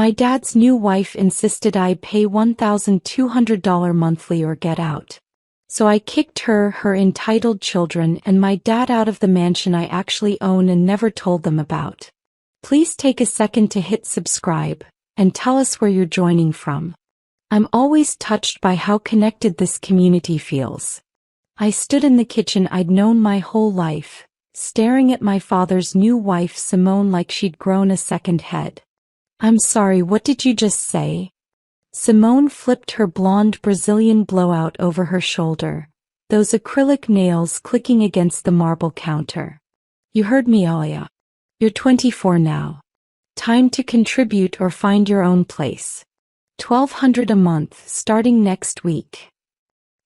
My dad's new wife insisted I pay $1,200 monthly or get out. So I kicked her entitled children and my dad out of the mansion I actually own and never told them about. Please take a second to hit subscribe and tell us where you're joining from. I'm always touched by how connected this community feels. I stood in the kitchen I'd known my whole life, staring at my father's new wife Simone like she'd grown a second head. I'm sorry, what did you just say? Simone flipped her blonde Brazilian blowout over her shoulder, those acrylic nails clicking against the marble counter. You heard me, Alia. You're 24 now. Time to contribute or find your own place. $1,200 a month starting next week.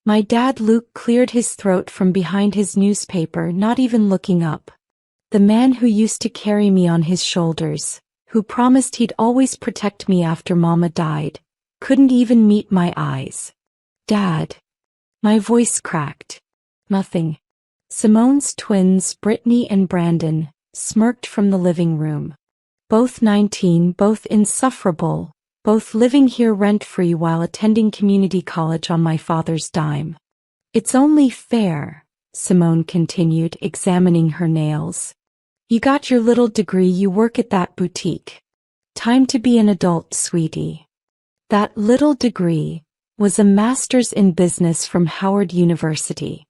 My dad Luke cleared his throat from behind his newspaper, not even looking up. The man who used to carry me on his shoulders, who promised he'd always protect me after Mama died, couldn't even meet my eyes. Dad. My voice cracked. Nothing. Simone's twins, Brittany and Brandon, smirked from the living room. Both 19, both insufferable, both living here rent-free while attending community college on my father's dime. It's only fair, Simone continued, examining her nails. You got your little degree, you work at that boutique. Time to be an adult, sweetie. That little degree was a master's in business from Howard University.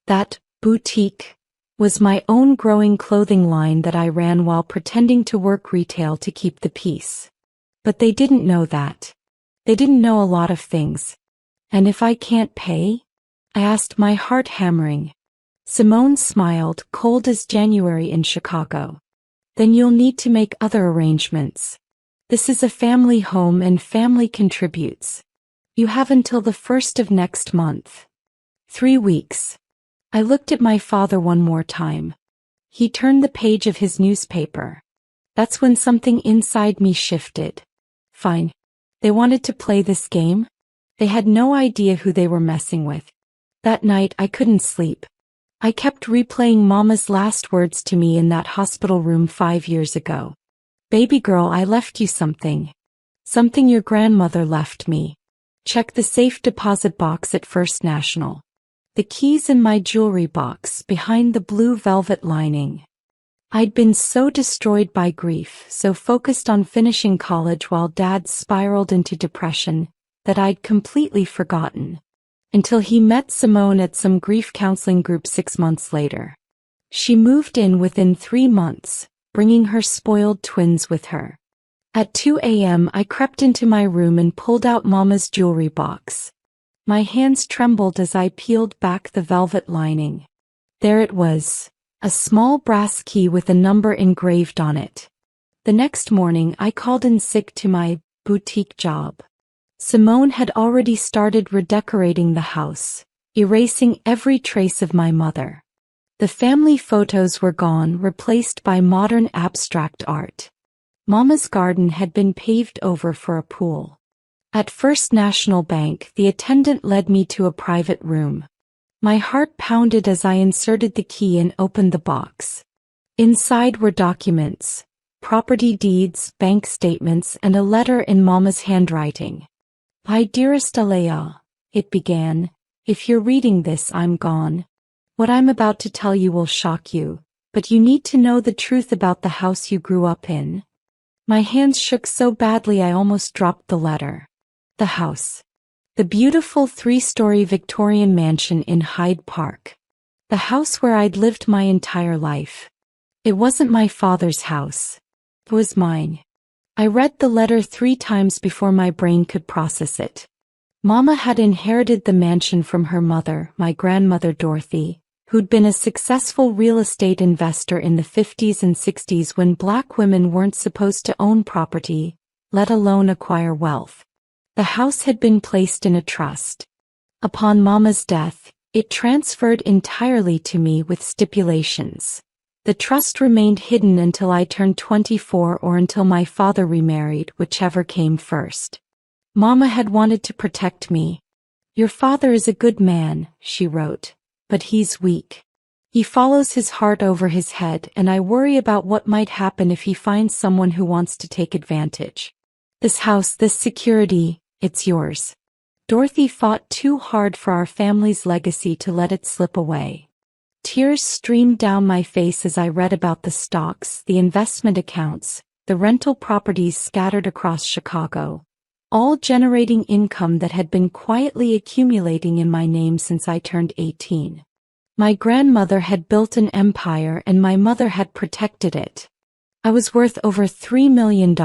That boutique was my own growing clothing line that I ran while pretending to work retail to keep the peace. But they didn't know that. They didn't know a lot of things. And if I can't pay? I asked, my heart hammering. Simone smiled, cold as January in Chicago. Then you'll need to make other arrangements. This is a family home and family contributes. You have until the 1st of next month. 3 weeks. I looked at my father one more time. He turned the page of his newspaper. That's when something inside me shifted. Fine. They wanted to play this game? They had no idea who they were messing with. That night I couldn't sleep. I kept replaying Mama's last words to me in that hospital room 5 years ago. Baby girl, I left you something. Something your grandmother left me. Check the safe deposit box at First National. The keys in my jewelry box behind the blue velvet lining. I'd been so destroyed by grief, so focused on finishing college while Dad spiraled into depression, that I'd completely forgotten. Until he met Simone at some grief counseling group 6 months later. She moved in within 3 months, bringing her spoiled twins with her. At 2 a.m. I crept into my room and pulled out Mama's jewelry box. My hands trembled as I peeled back the velvet lining. There it was, a small brass key with a number engraved on it. The next morning I called in sick to my boutique job. Simone had already started redecorating the house, erasing every trace of my mother. The family photos were gone, replaced by modern abstract art. Mama's garden had been paved over for a pool. At First National Bank, the attendant led me to a private room. My heart pounded as I inserted the key and opened the box. Inside were documents, property deeds, bank statements, and a letter in Mama's handwriting. My dearest Alea, it began, if you're reading this, I'm gone. What I'm about to tell you will shock you, but you need to know the truth about the house you grew up in. My hands shook so badly I almost dropped the letter. The house. The beautiful 3-story Victorian mansion in Hyde Park. The house where I'd lived my entire life. It wasn't my father's house. It was mine. I read the letter 3 times before my brain could process it. Mama had inherited the mansion from her mother, my grandmother Dorothy, who'd been a successful real estate investor in the 50s and 60s when black women weren't supposed to own property, let alone acquire wealth. The house had been placed in a trust. Upon Mama's death, it transferred entirely to me with stipulations. The trust remained hidden until I turned 24 or until my father remarried, whichever came first. Mama had wanted to protect me. Your father is a good man, she wrote, but he's weak. He follows his heart over his head, and I worry about what might happen if he finds someone who wants to take advantage. This house, this security, it's yours. Dorothy fought too hard for our family's legacy to let it slip away. Tears streamed down my face as I read about the stocks, the investment accounts, the rental properties scattered across Chicago, all generating income that had been quietly accumulating in my name since I turned 18. My grandmother had built an empire and my mother had protected it. I was worth over $3 million.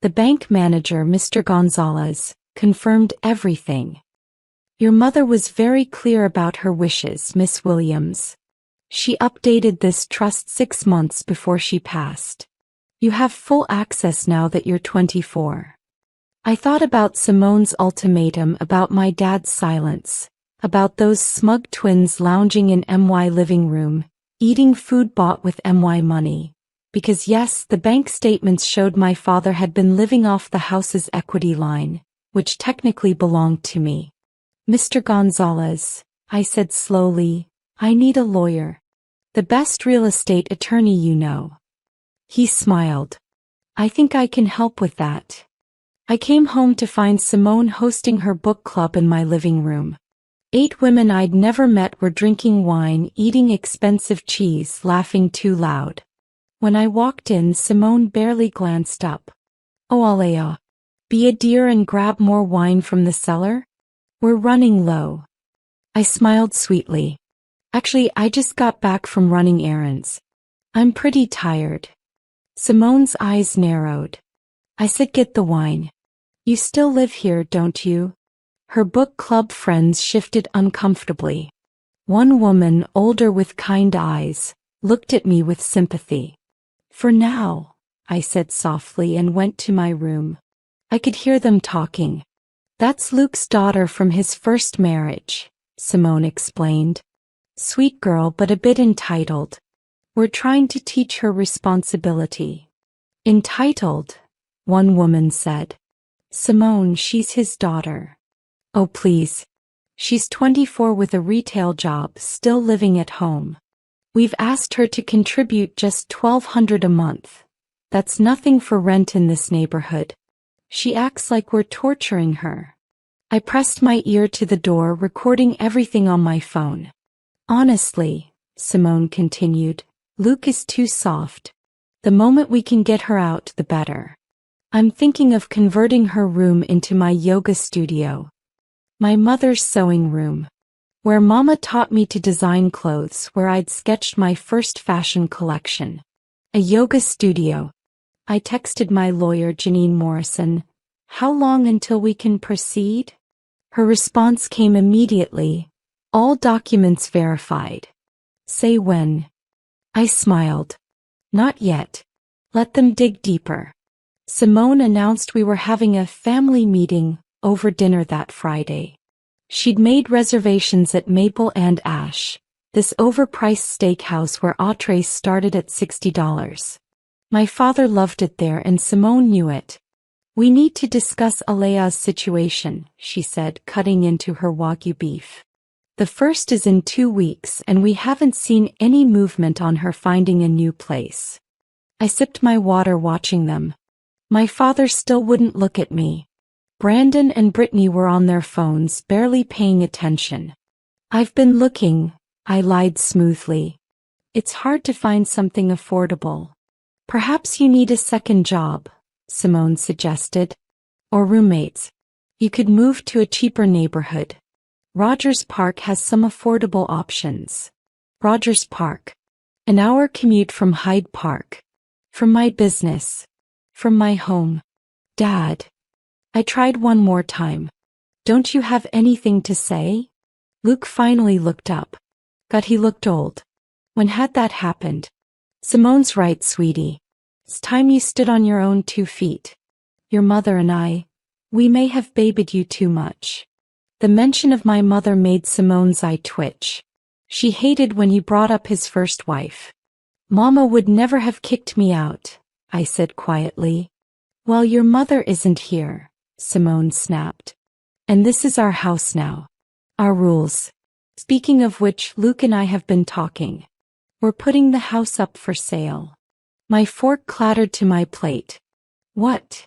The bank manager, Mr. Gonzalez, confirmed everything. Your mother was very clear about her wishes, Miss Williams. She updated this trust 6 months before she passed. You have full access now that you're 24. I thought about Simone's ultimatum, about my dad's silence, about those smug twins lounging in MY living room, eating food bought with MY money. Because yes, the bank statements showed my father had been living off the house's equity line, which technically belonged to me. Mr. Gonzalez, I said slowly, I need a lawyer. The best real estate attorney you know. He smiled. I think I can help with that. I came home to find Simone hosting her book club in my living room. 8 women I'd never met were drinking wine, eating expensive cheese, laughing too loud. When I walked in, Simone barely glanced up. Oh, Alea, be a dear and grab more wine from the cellar? We're running low. I smiled sweetly. Actually, I just got back from running errands. I'm pretty tired. Simone's eyes narrowed. I said, get the wine. You still live here, don't you? Her book club friends shifted uncomfortably. One woman, older with kind eyes, looked at me with sympathy. For now, I said softly and went to my room. I could hear them talking. That's Luke's daughter from his first marriage, Simone explained. Sweet girl but a bit entitled. We're trying to teach her responsibility. Entitled, one woman said. Simone, she's his daughter. Oh please. She's 24 with a retail job, still living at home. We've asked her to contribute just $1,200 a month. That's nothing for rent in this neighborhood. She acts like we're torturing her. I pressed my ear to the door, recording everything on my phone. Honestly, Simone continued, Luke is too soft. The moment we can get her out, the better. I'm thinking of converting her room into my yoga studio. My mother's sewing room. Where Mama taught me to design clothes, where I'd sketched my first fashion collection. A yoga studio. I texted my lawyer, Janine Morrison. How long until we can proceed? Her response came immediately. All documents verified. Say when. I smiled. Not yet. Let them dig deeper. Simone announced we were having a family meeting over dinner that Friday. She'd made reservations at Maple and Ash, this overpriced steakhouse where entrees started at $60. My father loved it there and Simone knew it. We need to discuss Alea's situation, she said, cutting into her Wagyu beef. The first is in 2 weeks and we haven't seen any movement on her finding a new place. I sipped my water watching them. My father still wouldn't look at me. Brandon and Brittany were on their phones, barely paying attention. I've been looking, I lied smoothly. It's hard to find something affordable. Perhaps you need a second job, Simone suggested. Or roommates. You could move to a cheaper neighborhood. Rogers Park has some affordable options. Rogers Park. An hour commute from Hyde Park. From my business. From my home. Dad. I tried one more time. Don't you have anything to say? Luke finally looked up. God, he looked old. When had that happened? Simone's right, sweetie. It's time you stood on your own 2 feet. Your mother and I, we may have babied you too much. The mention of my mother made Simone's eye twitch. She hated when he brought up his first wife. Mama would never have kicked me out, I said quietly. Well, your mother isn't here, Simone snapped. And this is our house now. Our rules. Speaking of which, Luke and I have been talking. We're putting the house up for sale. My fork clattered to my plate. What?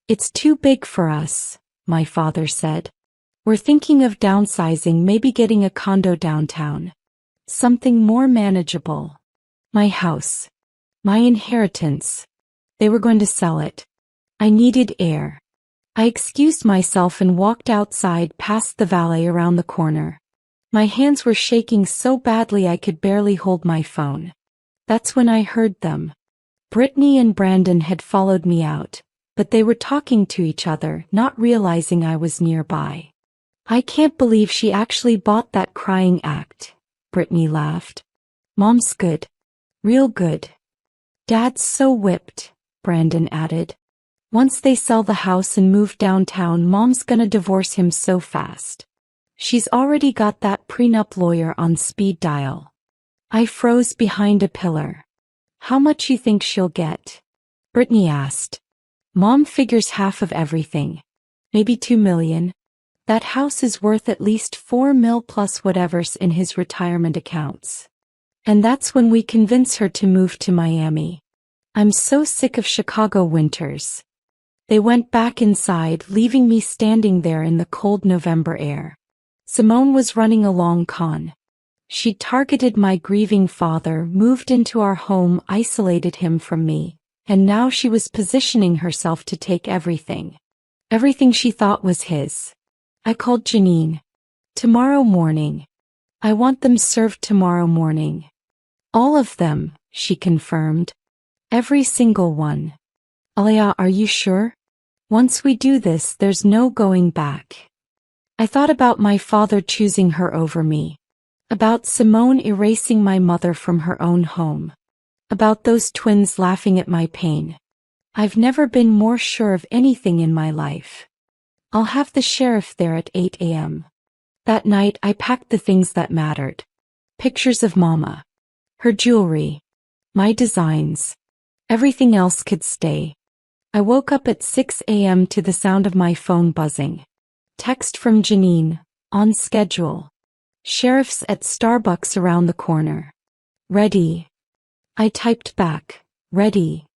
It's too big for us, my father said. We're thinking of downsizing, maybe getting a condo downtown. Something more manageable. My house. My inheritance. They were going to sell it. I needed air. I excused myself and walked outside past the valet around the corner. My hands were shaking so badly I could barely hold my phone. That's when I heard them. Brittany and Brandon had followed me out, but they were talking to each other, not realizing I was nearby. I can't believe she actually bought that crying act, Brittany laughed. Mom's good. Real good. Dad's so whipped, Brandon added. Once they sell the house and move downtown, Mom's gonna divorce him so fast. She's already got that prenup lawyer on speed dial. I froze behind a pillar. How much you think she'll get? Brittany asked. Mom figures half of everything. Maybe 2 million. That house is worth at least 4 mil plus whatever's in his retirement accounts. And that's when we convince her to move to Miami. I'm so sick of Chicago winters. They went back inside, leaving me standing there in the cold November air. Simone was running a long con. She'd targeted my grieving father, moved into our home, isolated him from me, and now she was positioning herself to take everything. Everything she thought was his. I called Janine. Tomorrow morning. I want them served tomorrow morning. All of them, she confirmed. Every single one. Alea, are you sure? Once we do this, there's no going back. I thought about my father choosing her over me. About Simone erasing my mother from her own home. About those twins laughing at my pain. I've never been more sure of anything in my life. I'll have the sheriff there at 8 a.m. That night I packed the things that mattered. Pictures of Mama. Her jewelry. My designs. Everything else could stay. I woke up at 6 a.m. to the sound of my phone buzzing. Text from Janine. On schedule. Sheriff's at Starbucks around the corner. Ready. I typed back. Ready.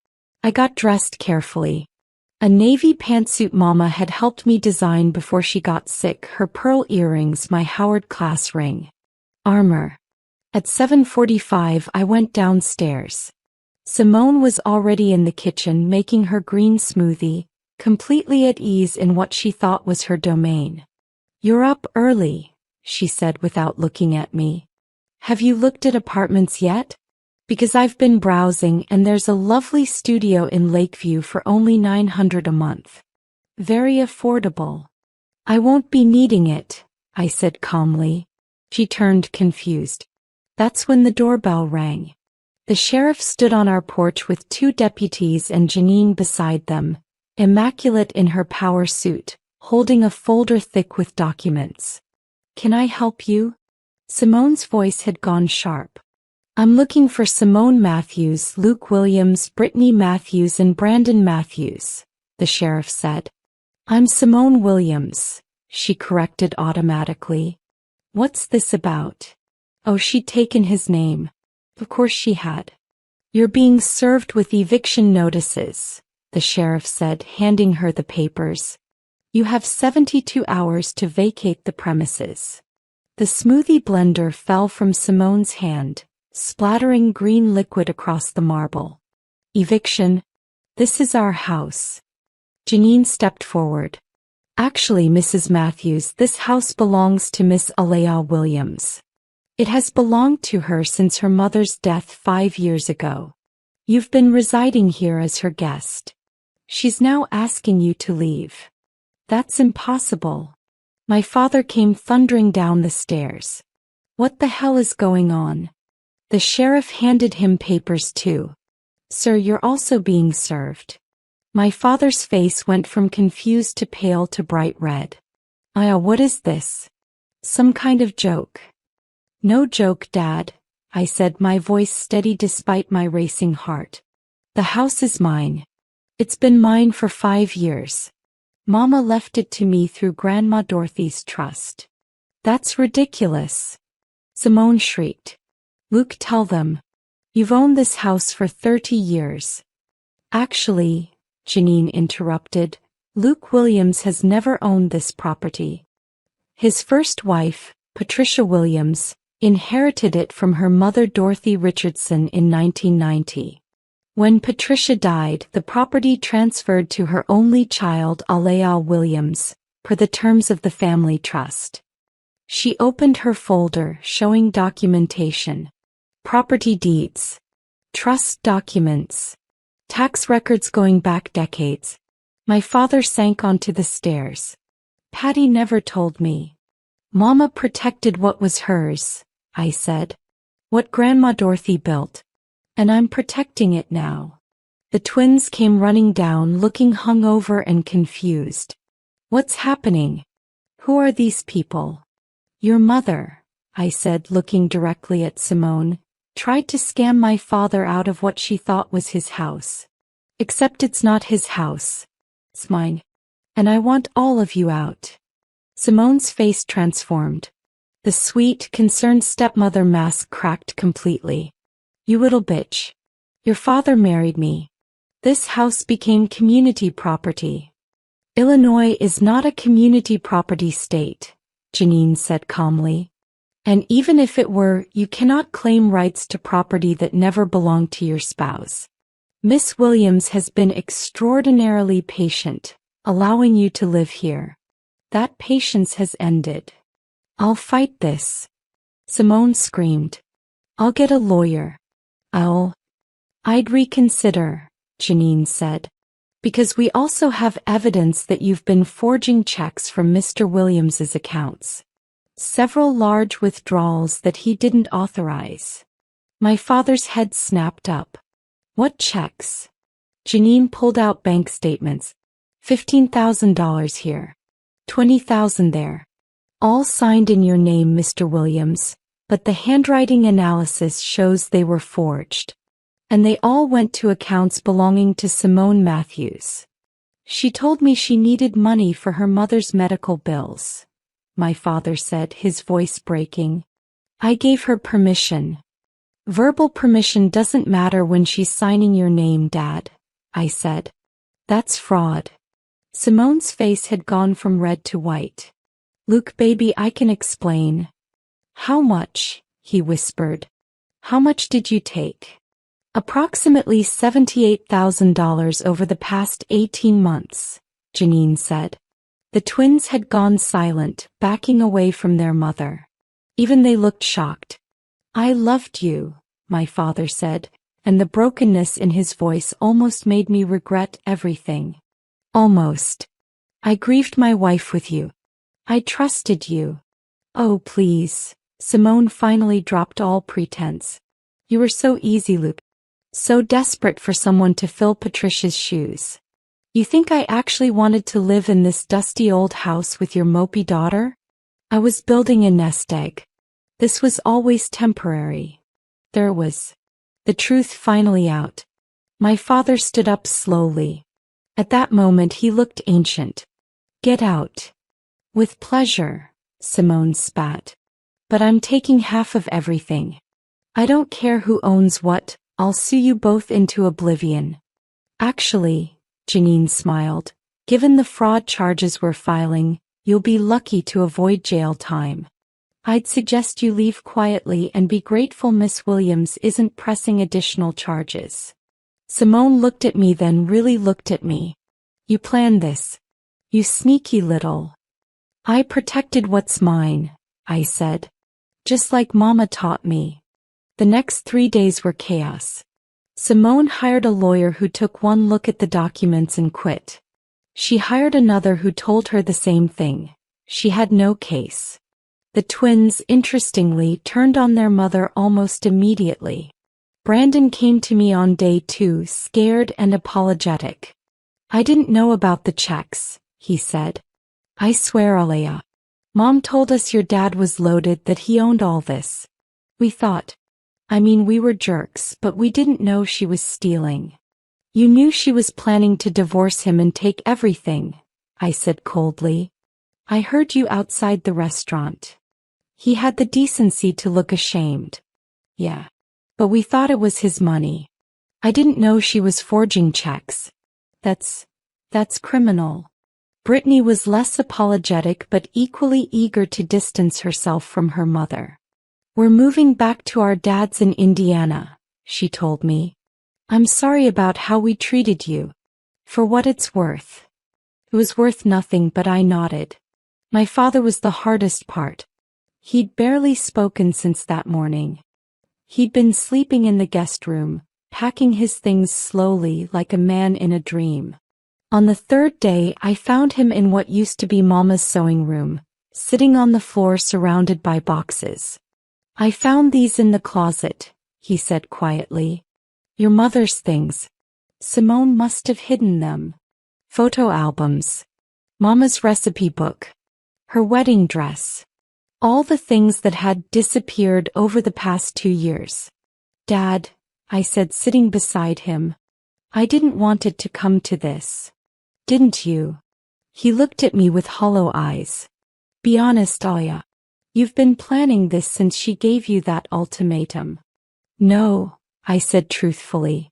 I got dressed carefully. A navy pantsuit Mama had helped me design before she got sick, her pearl earrings, my Howard class ring. Armor. At 7:45 I went downstairs. Simone was already in the kitchen making her green smoothie, completely at ease in what she thought was her domain. You're up early, she said without looking at me. Have you looked at apartments yet? Because I've been browsing and there's a lovely studio in Lakeview for only $900 a month. Very affordable. I won't be needing it, I said calmly. She turned confused. That's when the doorbell rang. The sheriff stood on our porch with 2 deputies and Janine beside them, immaculate in her power suit, holding a folder thick with documents. Can I help you? Simone's voice had gone sharp. I'm looking for Simone Matthews, Luke Williams, Brittany Matthews and Brandon Matthews, the sheriff said. I'm Simone Williams, she corrected automatically. What's this about? Oh, she'd taken his name. Of course she had. You're being served with eviction notices, the sheriff said, handing her the papers. You have 72 hours to vacate the premises. The smoothie blender fell from Simone's hand, splattering green liquid across the marble. Eviction? This is our house. Janine stepped forward. Actually, Mrs. Matthews, this house belongs to Miss Alea Williams. It has belonged to her since her mother's death 5 years ago. You've been residing here as her guest. She's now asking you to leave. That's impossible. My father came thundering down the stairs. What the hell is going on? The sheriff handed him papers too. Sir, you're also being served. My father's face went from confused to pale to bright red. Aya, what is this? Some kind of joke. No joke, Dad, I said, my voice steady despite my racing heart. The house is mine. It's been mine for 5 years. Mama left it to me through Grandma Dorothy's trust. That's ridiculous. Simone shrieked. Luke, tell them. You've owned this house for 30 years. Actually, Janine interrupted, Luke Williams has never owned this property. His first wife, Patricia Williams, inherited it from her mother Dorothy Richardson in 1990. When Patricia died, the property transferred to her only child Alea Williams, per the terms of the family trust. She opened her folder, showing documentation. Property deeds. Trust documents. Tax records going back decades. My father sank onto the stairs. Patty never told me. Mama protected what was hers, I said. What Grandma Dorothy built. And I'm protecting it now. The twins came running down, looking hungover and confused. What's happening? Who are these people? Your mother, I said, looking directly at Simone, tried to scam my father out of what she thought was his house. Except it's not his house. It's mine. And I want all of you out. Simone's face transformed. The sweet, concerned stepmother mask cracked completely. You little bitch. Your father married me. This house became community property. Illinois is not a community property state, Janine said calmly. And even if it were, you cannot claim rights to property that never belonged to your spouse. Miss Williams has been extraordinarily patient, allowing you to live here. That patience has ended. I'll fight this. Simone screamed. I'll get a lawyer. I'd reconsider, Janine said. Because we also have evidence that you've been forging checks from Mr. Williams's accounts. Several large withdrawals that he didn't authorize. My father's head snapped up. What checks? Janine pulled out bank statements. $15,000 here. $20,000 there. All signed in your name, Mr. Williams, but the handwriting analysis shows they were forged. And they all went to accounts belonging to Simone Matthews. She told me she needed money for her mother's medical bills. My father said, his voice breaking. I gave her permission. Verbal permission doesn't matter when she's signing your name, Dad, I said. That's fraud. Simone's face had gone from red to white. Luke, baby, I can explain. How much? He whispered. How much did you take? Approximately $78,000 over the past 18 months, Janine said. The twins had gone silent, backing away from their mother. Even they looked shocked. I loved you, my father said, and the brokenness in his voice almost made me regret everything. Almost. I grieved my wife with you. I trusted you. Oh, please. Simone finally dropped all pretense. You were so easy, Luke. So desperate for someone to fill Patricia's shoes. You think I actually wanted to live in this dusty old house with your mopey daughter? I was building a nest egg. This was always temporary. There was the truth finally out. My father stood up slowly. At that moment he looked ancient. Get out. With pleasure, Simone spat. But I'm taking half of everything. I don't care who owns what, I'll sue you both into oblivion. Actually, Janine smiled, given the fraud charges we're filing, you'll be lucky to avoid jail time. I'd suggest you leave quietly and be grateful Miss Williams isn't pressing additional charges. Simone looked at me, then really looked at me. You planned this. You sneaky little. I protected what's mine, I said. Just like Mama taught me. The next 3 days were chaos. Simone hired a lawyer who took one look at the documents and quit. She hired another who told her the same thing. She had no case. The twins, interestingly, turned on their mother almost immediately. Brandon came to me on day 2, scared and apologetic. I didn't know about the checks, he said. I swear, Alea. Mom told us your dad was loaded, that he owned all this. We thought. We were jerks, but we didn't know she was stealing. You knew she was planning to divorce him and take everything, I said coldly. I heard you outside the restaurant. He had the decency to look ashamed. Yeah. But we thought it was his money. I didn't know she was forging checks. That's criminal. Brittany was less apologetic but equally eager to distance herself from her mother. "We're moving back to our dad's in Indiana," she told me. "I'm sorry about how we treated you. For what it's worth." It was worth nothing, but I nodded. My father was the hardest part. He'd barely spoken since that morning. He'd been sleeping in the guest room, packing his things slowly like a man in a dream. On the third day, I found him in what used to be Mama's sewing room, sitting on the floor surrounded by boxes. "I found these in the closet," he said quietly. "Your mother's things. Simone must have hidden them. Photo albums. Mama's recipe book. Her wedding dress. All the things that had disappeared over the past 2 years." "Dad," I said, sitting beside him, "I didn't want it to come to this." "Didn't you?" He looked at me with hollow eyes. "Be honest, Aya. You've been planning this since she gave you that ultimatum." "No," I said truthfully.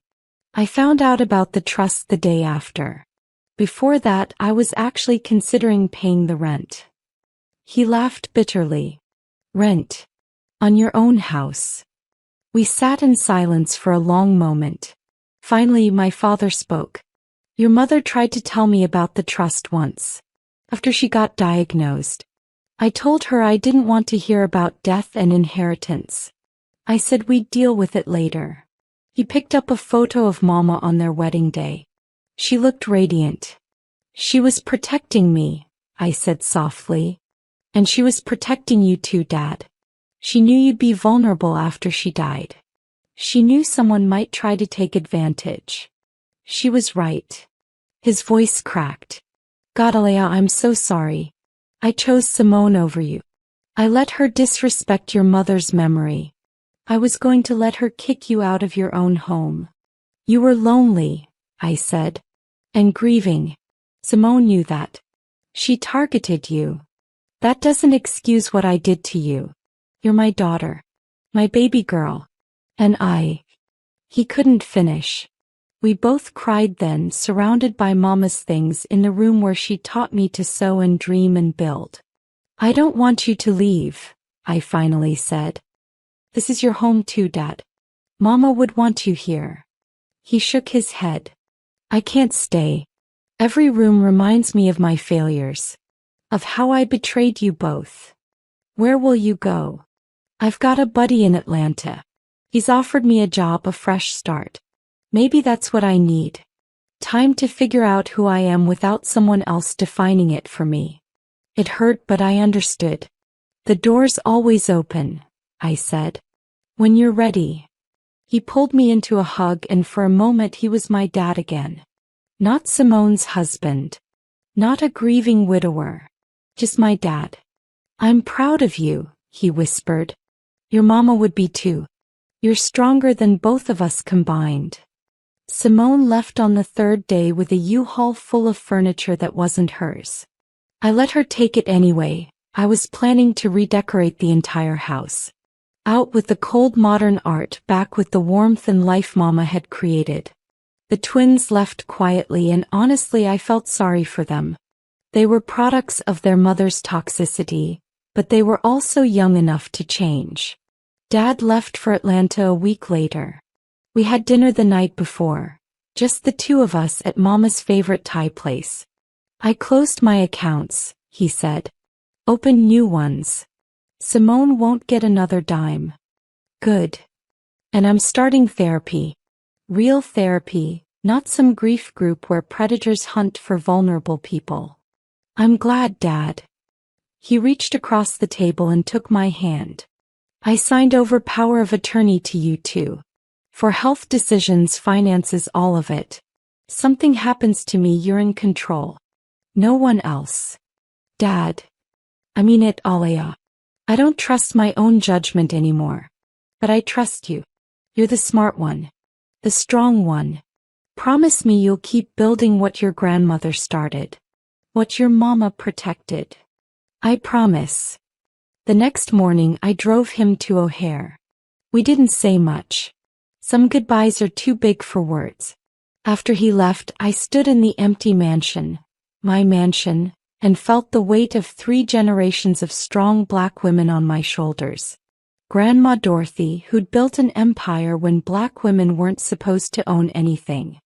"I found out about the trust the day after. Before that, I was actually considering paying the rent." He laughed bitterly. "Rent? On your own house?" We sat in silence for a long moment. Finally, my father spoke. "Your mother tried to tell me about the trust once. After she got diagnosed. I told her I didn't want to hear about death and inheritance. I said we'd deal with it later." He picked up a photo of Mama on their wedding day. She looked radiant. "She was protecting me," I said softly. "And she was protecting you too, Dad. She knew you'd be vulnerable after she died. She knew someone might try to take advantage. She was right." His voice cracked. "God, Alea, I'm so sorry. I chose Simone over you. I let her disrespect your mother's memory. I was going to let her kick you out of your own home. You were lonely," I said, "and grieving. Simone knew that. She targeted you. That doesn't excuse what I did to you. You're my daughter. My baby girl. And I." He couldn't finish. We both cried then, surrounded by Mama's things in the room where she taught me to sew and dream and build. "I don't want you to leave," I finally said. "This is your home too, Dad. Mama would want you here." He shook his head. "I can't stay. Every room reminds me of my failures. Of how I betrayed you both." "Where will you go?" "I've got a buddy in Atlanta. He's offered me a job, a fresh start. Maybe that's what I need. Time to figure out who I am without someone else defining it for me." It hurt, but I understood. "The door's always open," I said. "When you're ready." He pulled me into a hug, and for a moment he was my dad again. Not Simone's husband. Not a grieving widower. Just my dad. "I'm proud of you," he whispered. "Your mama would be too. You're stronger than both of us combined." Simone left on the third day with a U-Haul full of furniture that wasn't hers. I let her take it anyway. I was planning to redecorate the entire house. Out with the cold modern art, back with the warmth and life Mama had created. The twins left quietly, and honestly I felt sorry for them. They were products of their mother's toxicity, but they were also young enough to change. Dad left for Atlanta a week later. We had dinner the night before, just the two of us at Mama's favorite Thai place. "I closed my accounts," he said. "Open new ones. Simone won't get another dime." "Good. And I'm starting therapy. Real therapy, not some grief group where predators hunt for vulnerable people." "I'm glad, Dad." He reached across the table and took my hand. "I signed over power of attorney to you too. For health decisions, finances, all of it. Something happens to me, you're in control. No one else." "Dad. I mean it, Alea. I don't trust my own judgment anymore. But I trust you. You're the smart one. The strong one. Promise me you'll keep building what your grandmother started. What your mama protected." "I promise." The next morning I drove him to O'Hare. We didn't say much. Some goodbyes are too big for words. After he left, I stood in the empty mansion, my mansion, and felt the weight of 3 generations of strong Black women on my shoulders. Grandma Dorothy, who'd built an empire when Black women weren't supposed to own anything.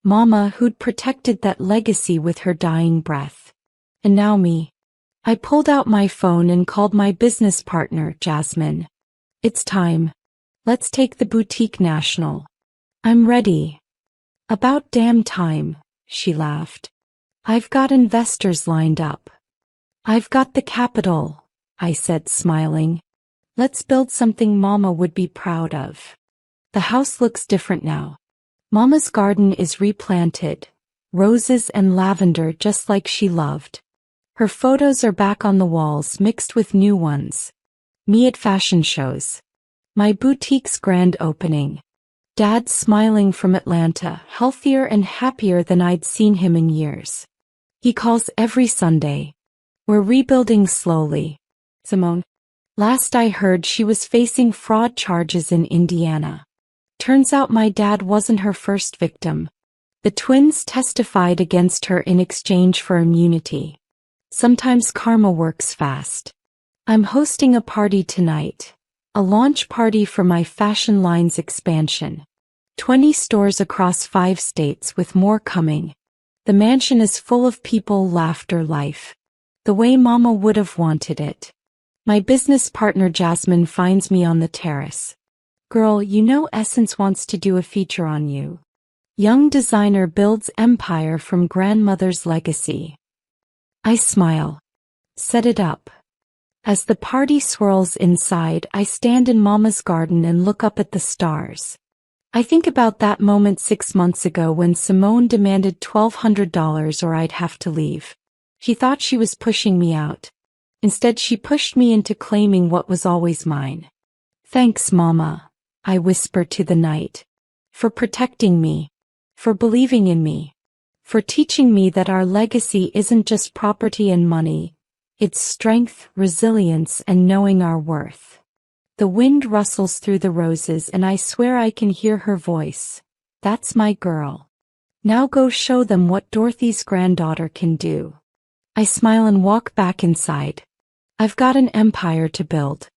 Mama, who'd protected that legacy with her dying breath. And now me. I pulled out my phone and called my business partner, Jasmine. It's time. Let's take the boutique national. I'm ready. About damn time, she laughed. I've got investors lined up. I've got the capital, I said, smiling. Let's build something Mama would be proud of. The house looks different now. Mama's garden is replanted, roses and lavender just like she loved. Her photos are back on the walls mixed with new ones. Me at fashion shows. My boutique's grand opening. Dad smiling from Atlanta, healthier and happier than I'd seen him in years. He calls every Sunday. We're rebuilding slowly. Simone. Last I heard she was facing fraud charges in Indiana. Turns out my dad wasn't her first victim. The twins testified against her in exchange for immunity. Sometimes karma works fast. I'm hosting a party tonight. A launch party for my fashion line's expansion. 20 stores across 5 states with more coming. The mansion is full of people, laughter, life. The way Mama would have wanted it. My business partner Jasmine finds me on the terrace. Girl, you know Essence wants to do a feature on you. Young designer builds empire from grandmother's legacy. I smile. Set it up. As the party swirls inside, I stand in Mama's garden and look up at the stars. I think about that moment 6 months ago when Simone demanded $1,200 or I'd have to leave. She thought she was pushing me out. Instead, she pushed me into claiming what was always mine. Thanks, Mama, I whisper to the night. For protecting me. For believing in me. For teaching me that our legacy isn't just property and money. It's strength, resilience, and knowing our worth. The wind rustles through the roses and I swear I can hear her voice. That's my girl. Now go show them what Dorothy's granddaughter can do. I smile and walk back inside. I've got an empire to build.